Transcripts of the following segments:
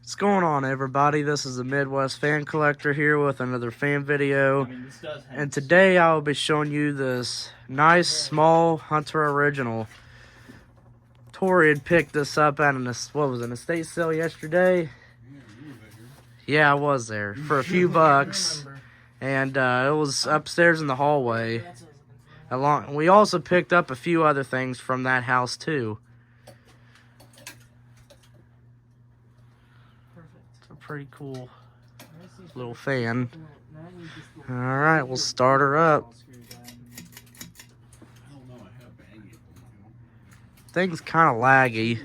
What's going on, everybody? This is the Midwest Fan Collector here with another fan video. And today I'll be showing you this nice small Hunter original. Tori had picked this up at an estate sale yesterday. Yeah, I was there for a few bucks, and it was upstairs in the hallway. We also picked up a few other things from that house too. It's a pretty cool little fan. Alright, we'll start her up. Thing's kind of laggy.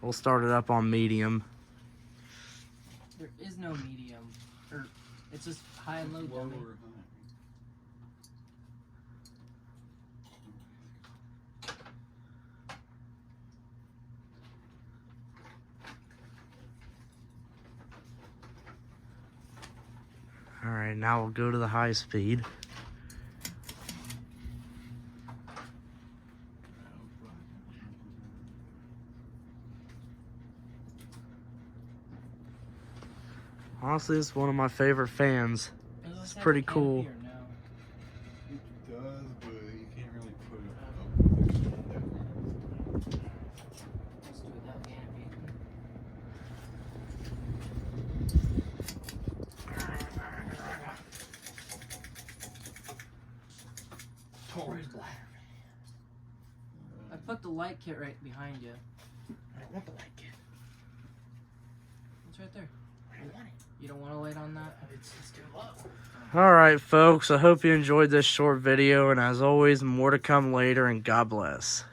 We'll start it up on medium. There is no medium. It's just high and low, dummy. Alright, now we'll go to the high speed. Honestly, it's one of my favorite fans. It's pretty cool. It does, but you can't really put it up with it. Let's do it without canopy. Tori's bladder. I put the light kit right behind you. I don't want the light kit. It's right there. I don't want it. You don't want to light on that? It's too low. Alright, folks. I hope you enjoyed this short video. And as always, more to come later. And God bless.